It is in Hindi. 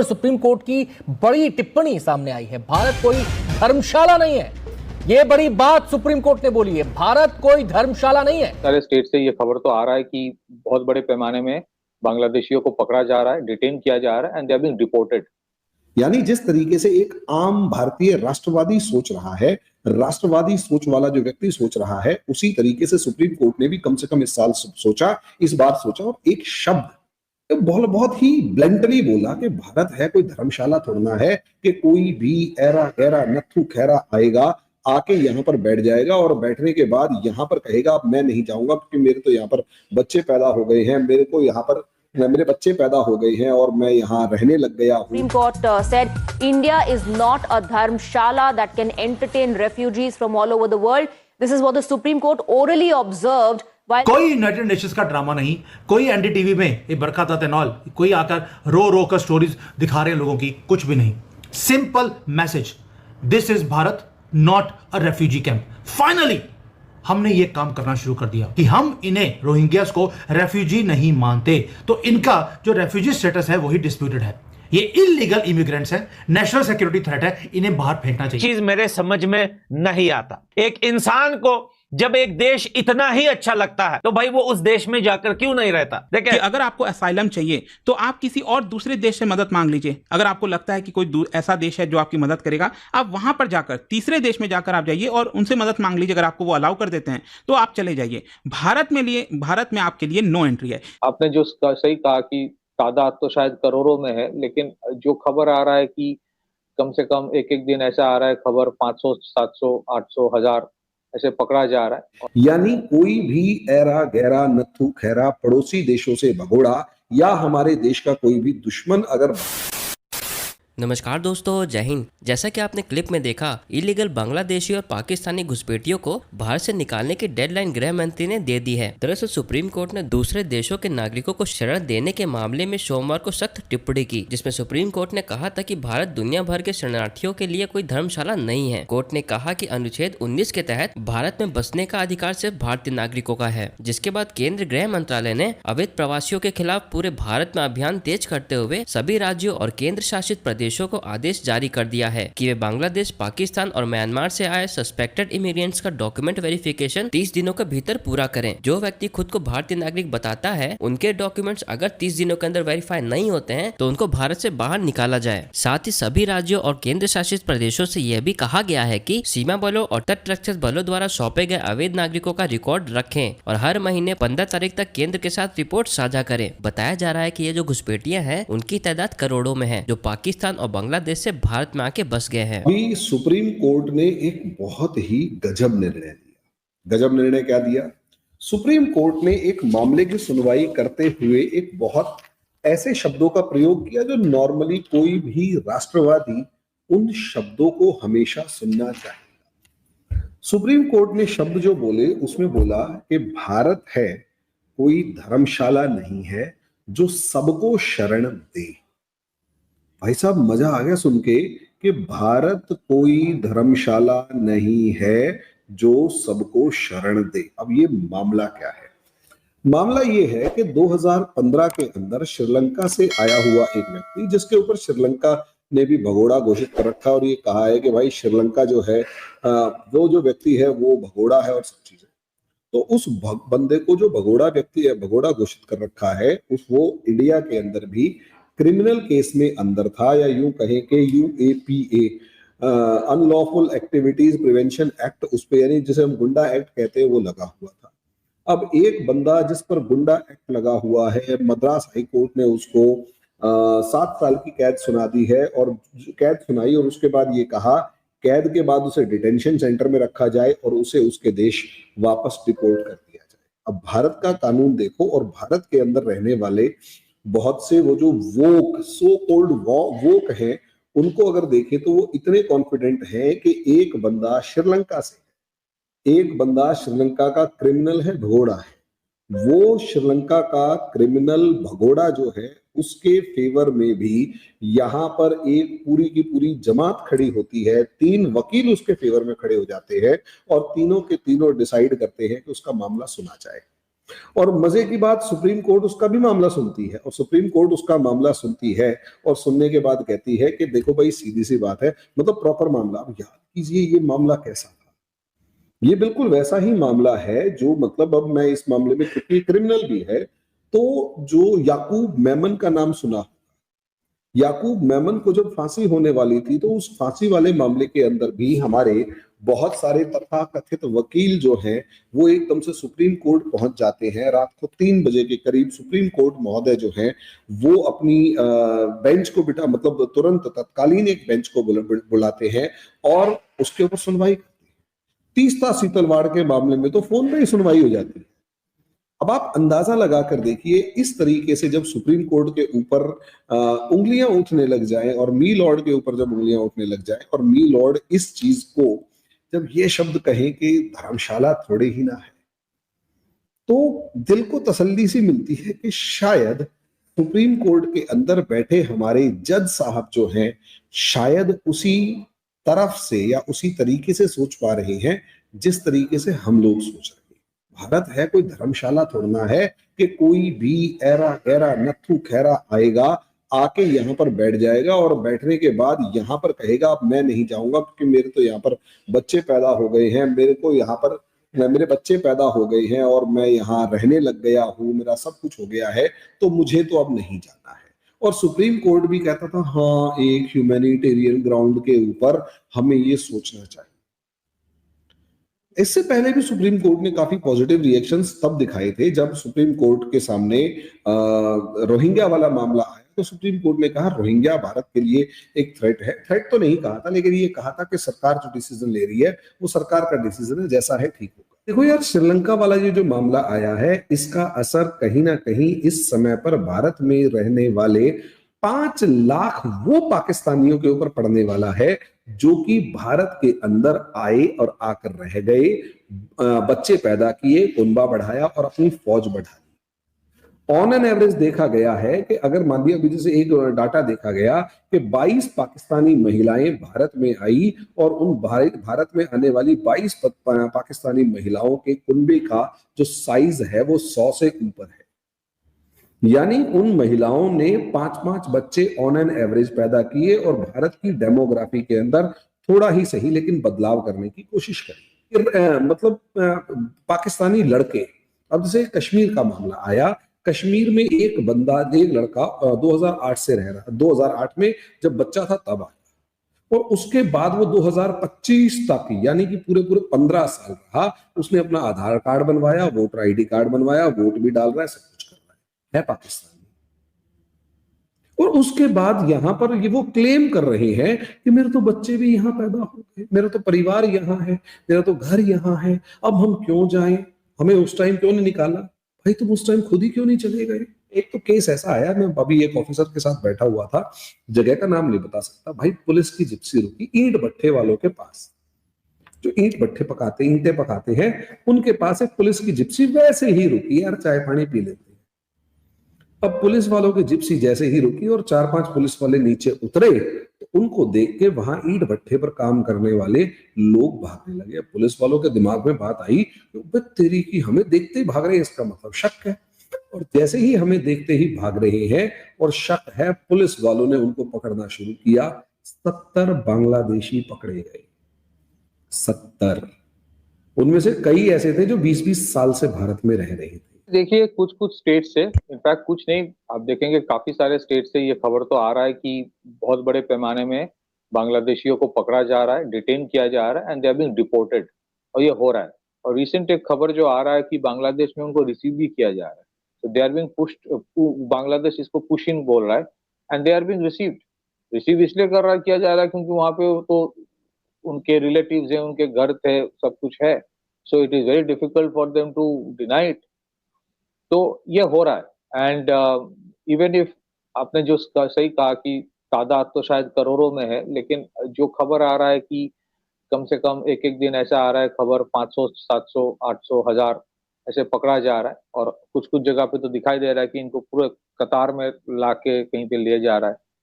पर सुप्रीम कोर्ट की बड़ी टिप्पणी सामने आई है। भारत कोई धर्मशाला नहीं है, ये बड़ी बात सुप्रीम कोर्ट ने बोली है। भारत कोई धर्मशाला नहीं है। सारे स्टेट से ये खबर तो आ रहा है कि बहुत बड़े पैमाने में बांग्लादेशियों को पकड़ा जा रहा है, डिटेन किया जा रहा है and they are being deported. यानी जिस तरीके से एक आम भारतीय राष्ट्रवादी सोच रहा है, राष्ट्रवादी सोच वाला जो व्यक्ति सोच रहा है, उसी तरीके से सुप्रीम कोर्ट ने भी कम से कम इस साल सोचा, इस बार सोचा, और एक शब्द बहुत ही ब्लंटली बोला कि भारत है कोई धर्मशाला थोड़ना है कि कोई भी ऐरा गैरा नत्थु खैरा आएगा, आके यहाँ पर बैठ जाएगा और बैठने के बाद यहाँ पर कहेगा अब मैं नहीं जाऊंगा क्योंकि मेरे तो यहाँ पर बच्चे पैदा हो गए हैं, मेरे बच्चे पैदा हो गए हैं और मैं यहाँ रहने लग गया हूँ। Supreme Court said India is not a dharmshala that can entertain refugees from all over the world. This is what the Supreme Court orally observed. कोई यूनाइटेड नेशंस का ड्रामा नहीं, कोई एनडीटीवी में ये बरकत एनॉल कोई आकर रो कर स्टोरीज दिखा रहे हैं लोगों की, कुछ भी नहीं। Simple message, this is Bharat not a refugee camp. Finally हमने ये काम करना शुरू कर दिया कि हम इन्हें रोहिंग्यास को रेफ्यूजी नहीं मानते, तो इनका जो रेफ्यूजी स्टेटस है वही डिस्प्यूटेड है। ये इलीगल इमिग्रेंट्स हैं, नेशनल सिक्योरिटी थ्रेट है, इन्हें बाहर फेंकना चाहिए। चीज मेरे समझ में नहीं आता, एक इंसान को जब एक देश इतना ही अच्छा लगता है तो भाई वो उस देश में जाकर क्यों नहीं रहता। देखिए, अगर आपको असाइलम चाहिए तो आप किसी और दूसरे देश से मदद मांग लीजिए। अगर आपको लगता है कि कोई ऐसा देश है जो आपकी मदद करेगा, आप वहां पर जाकर तीसरे देश में जाकर आप जाइए और उनसे मदद मांग लीजिए। अगर आपको वो अलाउ कर देते हैं तो आप चले जाइए। भारत में आपके लिए नो एंट्री है। आपने जो सही कहा कि तादाद तो शायद करोड़ों में है, लेकिन जो खबर आ रहा है कि कम से कम एक दिन ऐसा आ रहा है खबर 500, 700, 800, 1000 ऐसे पकड़ा जा रहा है। यानी कोई भी ऐरा गैरा नत्थु खैरा पड़ोसी देशों से भगोड़ा या हमारे देश का कोई भी दुश्मन अगर। नमस्कार दोस्तों, जय हिंद। जैसा कि आपने क्लिप में देखा, इलीगल बांग्लादेशी और पाकिस्तानी घुसपैठियों को भारत से निकालने की डेडलाइन गृह मंत्री ने दे दी है। दरअसल सुप्रीम कोर्ट ने दूसरे देशों के नागरिकों को शरण देने के मामले में सोमवार को सख्त टिप्पणी की, जिसमें सुप्रीम कोर्ट ने कहा था कि भारत दुनिया भर के शरणार्थियों के लिए कोई धर्मशाला नहीं है। कोर्ट ने कहा कि अनुच्छेद 19 के तहत भारत में बसने का अधिकार सिर्फ भारतीय नागरिकों का है। जिसके बाद केंद्रीय गृह मंत्रालय ने अवैध प्रवासियों के खिलाफ पूरे भारत में अभियान तेज करते हुए सभी राज्यों और केंद्र शासित प्रदेशों को आदेश जारी कर दिया है कि वे बांग्लादेश, पाकिस्तान और म्यांमार से आए सस्पेक्टेड इमिग्रेंट्स का डॉक्यूमेंट वेरिफिकेशन 30 दिनों के भीतर पूरा करें। जो व्यक्ति खुद को भारतीय नागरिक बताता है, उनके डॉक्यूमेंट्स अगर 30 दिनों के अंदर वेरीफाई नहीं होते हैं तो उनको भारत से बाहर निकाला जाए। साथ ही सभी राज्यों और केंद्र शासित प्रदेशों से यह भी कहा गया है कि सीमा बलों और तट रक्षक बलों द्वारा सौंपे गए अवैध नागरिकों का रिकॉर्ड रखें और हर महीने 15 तारीख तक केंद्र के साथ रिपोर्ट साझा करें। बताया जा रहा है कि ये जो घुसपैठियां हैं उनकी तादाद करोड़ों में है, जो पाकिस्तान और बांग्लादेश से भारत में आके बस गए हैं। अभी सुप्रीम कोर्ट ने एक बहुत ही गजब निर्णय दिया। गजब निर्णय क्या दिया? सुप्रीम कोर्ट ने एक मामले की सुनवाई करते हुए एक बहुत ऐसे शब्दों का प्रयोग किया जो नॉर्मली कोई भी राष्ट्रवादी उन शब्दों को हमेशा सुनना चाहेगा। सुप्रीम कोर्ट ने शब्द जो बोले उसमें बोला कि भारत है कोई धर्मशाला नहीं है जो सबको शरण दे। भाई साहब, मजा आ गया सुन के कि भारत कोई धर्मशाला नहीं है जो सबको शरण दे। अब ये मामला क्या है? मामला ये है कि 2015 के अंदर श्रीलंका से आया हुआ एक व्यक्ति, जिसके ऊपर श्रीलंका ने भी भगोड़ा घोषित कर रखा और ये कहा है कि भाई श्रीलंका जो है वो जो व्यक्ति है वो भगोड़ा है और सब चीजें। तो उस बंदे को जो भगोड़ा व्यक्ति है, भगोड़ा घोषित कर रखा है, वो इंडिया के अंदर भी क्रिमिनल केस में अंदर था, या यूं कहें कि UAPA unlawful activities prevention act, उस पे यानी जिसे हम गुंडा एक्ट कहते हैं वो लगा हुआ था। अब एक बंदा जिस पर गुंडा एक्ट लगा हुआ है, मद्रास हाई कोर्ट ने उसको 7 साल की कैद सुना दी है और कैद सुनाई और उसके बाद ये कहा कैद के बाद उसे डिटेंशन सेंटर में रखा जाए और उसे उसके देश वापस डिपोर्ट कर दिया जाए। अब भारत का कानून देखो और भारत के अंदर रहने वाले बहुत से वो जो वोक सो कॉल्ड वोक हैं, उनको अगर देखें तो वो इतने कॉन्फिडेंट हैं कि एक बंदा श्रीलंका का क्रिमिनल है, भगोड़ा है। वो श्रीलंका का क्रिमिनल भगोड़ा जो है उसके फेवर में भी यहाँ पर एक पूरी की पूरी जमात खड़ी होती है, 3 वकील उसके फेवर में खड़े हो जाते हैं और तीनों के तीनों डिसाइड करते हैं कि उसका मामला सुना जाए। और मजे की बात, सुप्रीम कोर्ट उसका भी मामला सुनती है, और सुप्रीम कोर्ट उसका मामला सुनती है और सुनने के बाद कहती है कि देखो भाई सीधी सी बात है, मतलब प्रॉपर मामला। अब याद कीजिए ये मामला कैसा था। ये बिल्कुल वैसा ही मामला है जो, मतलब अब मैं इस मामले में, क्योंकि क्रिमिनल भी है, तो जो याकूब मेमन का नाम सुना, याकूब मेमन को जब फांसी होने वाली थी तो उस फांसी वाले मामले के अंदर भी हमारे बहुत सारे तथाकथित वकील जो हैं वो एकदम से सुप्रीम कोर्ट पहुंच जाते हैं। रात को 3 बजे के करीब सुप्रीम कोर्ट महोदय जो हैं वो अपनी बेंच को बिठा, मतलब तुरंत तत्कालीन एक बेंच को बुलाते हैं और उसके ऊपर सुनवाई करते हैं। तीस्ता सीतलवाड़ के मामले में तो फोन पे ही सुनवाई हो जाती है। अब आप अंदाजा लगा कर देखिए, इस तरीके से जब सुप्रीम कोर्ट के ऊपर उंगलियां उठने लग जाएं और मी लॉर्ड के ऊपर जब उंगलियां उठने लग जाएं, और मी लॉर्ड इस चीज को जब ये शब्द कहें कि धर्मशाला थोड़े ही ना है, तो दिल को तसल्ली सी मिलती है कि शायद सुप्रीम कोर्ट के अंदर बैठे हमारे जज साहब जो हैं शायद उसी तरफ से या उसी तरीके से सोच पा रहे हैं जिस तरीके से हम लोग सोच रहे हैं। भारत है कोई धर्मशाला थोड़ना है कि कोई भी ऐरा गैरा नत्थु खैरा आएगा, आके यहाँ पर बैठ जाएगा और बैठने के बाद यहाँ पर कहेगा अब मैं नहीं जाऊंगा क्योंकि मेरे तो यहाँ पर बच्चे पैदा हो गए हैं, मेरे को यहाँ पर मेरे बच्चे पैदा हो गए हैं और मैं यहाँ रहने लग गया हूँ, मेरा सब कुछ हो गया है, तो मुझे तो अब नहीं जाना है। और सुप्रीम कोर्ट भी कहता था हाँ एक ह्यूमैनिटेरियन ग्राउंड के ऊपर हमें ये सोचना चाहिए। इससे पहले भी सुप्रीम कोर्ट ने काफी पॉजिटिव रिएक्शंस तब दिखाए थे जब सुप्रीम कोर्ट के सामने रोहिंग्या वाला मामला आया, तो सुप्रीम कोर्ट ने कहा रोहिंग्या भारत के लिए एक थ्रेट है। थ्रेट तो नहीं कहा था, लेकिन ये कहा था कि सरकार जो डिसीजन ले रही है वो सरकार का डिसीजन है, जैसा है ठीक होगा। देखो यार, श्रीलंका वाला ये जो मामला आया है इसका असर कहीं ना कहीं इस समय पर भारत में रहने वाले 5 लाख वो पाकिस्तानियों के ऊपर पड़ने वाला है जो कि भारत के अंदर आए और आकर रह गए, बच्चे पैदा किए, कुनबा बढ़ाया और अपनी फौज बढ़ाई। ऑन एन एवरेज देखा गया है कि अगर मान लिया, अभी जैसे एक डाटा देखा गया कि 22 पाकिस्तानी महिलाएं भारत में आई और उन भारत में आने वाली 22 पाकिस्तानी महिलाओं के कुनबे का जो साइज है वो 100 से ऊपर है। यानी उन महिलाओं ने 5-5 बच्चे ऑन एन एवरेज पैदा किए और भारत की डेमोग्राफी के अंदर थोड़ा ही सही लेकिन बदलाव करने की कोशिश करी। मतलब पाकिस्तानी लड़के, अब जैसे कश्मीर का मामला आया, कश्मीर में एक लड़का 2008 से रह रहा, 2008 में जब बच्चा था तब आया और उसके बाद वो 2025 तक यानी कि पूरे 15 साल रहा। उसने अपना आधार कार्ड बनवाया, वोटर आईडी कार्ड बनवाया, वोट भी डाल रहा है, सब कुछ कर रहा है पाकिस्तानी। और उसके बाद यहां पर ये वो क्लेम कर रहे हैं कि मेरे तो बच्चे भी यहां पैदा हो गए, मेरा तो परिवार यहां है, मेरा तो घर यहां है, अब हम क्यों जाएं, हमें उस टाइम क्यों नहीं निकाला। भाई तुम उस टाइम खुद ही क्यों नहीं चले गए। एक तो केस ऐसा आया, मैं अभी एक ऑफिसर के साथ बैठा हुआ था, जगह का नाम नहीं बता सकता, भाई पुलिस की जिप्सी रुकी ईंट भट्ठे वालों के पास, जो ईंट भट्ठे पकाते, ईंटें पकाते हैं, उनके पास एक पुलिस की जिप्सी वैसे ही रुकी, यार चाय पानी पी लेते हैं। अब पुलिस वालों की जिप्सी जैसे ही रुकी और 4-5 पुलिस वाले नीचे उतरे तो उनको देख के वहां ईंट भट्ठे पर काम करने वाले लोग भागने लगे। पुलिस वालों के दिमाग में बात आई, तेरी की हमें देखते ही भाग रहे हैं, इसका मतलब शक है। और जैसे ही हमें देखते ही भाग रहे हैं और शक है, पुलिस वालों ने उनको पकड़ना शुरू किया। 70 बांग्लादेशी पकड़े गए, 70। उनमें से कई ऐसे थे जो 20-20 साल से भारत में रह रहे थे। देखिए कुछ स्टेट से, इनफैक्ट कुछ नहीं, आप देखेंगे काफी सारे स्टेट से ये खबर तो आ रहा है कि बहुत बड़े पैमाने में बांग्लादेशियों को पकड़ा जा रहा है, डिटेन किया जा रहा है and they are being deported, और ये हो रहा है। और रिसेंट एक खबर जो आ रहा है कि बांग्लादेश में उनको रिसीव भी किया जा रहा है, तो they are being pushed, Bangladesh इसको पुश इन बोल रहा है and they are being receive इसलिए कर रहा किया जा रहा है क्योंकि वहां पे तो उनके रिलेटिव्स हैं, उनके घर थे, सब कुछ है, so it is very difficult for them to deny it. तो ये हो रहा है एंड इवन इफ आपने जो सही कहा कि तादाद तो शायद करोड़ों में है, लेकिन जो खबर आ रहा है कि कम से कम एक एक दिन ऐसा आ रहा है खबर 500, 700, 800, 1000 ऐसे पकड़ा जा रहा है। और कुछ कुछ जगह पे तो दिखाई दे रहा है कि इनको पूरे कतार में लाके कहीं पे ले जा रहा है।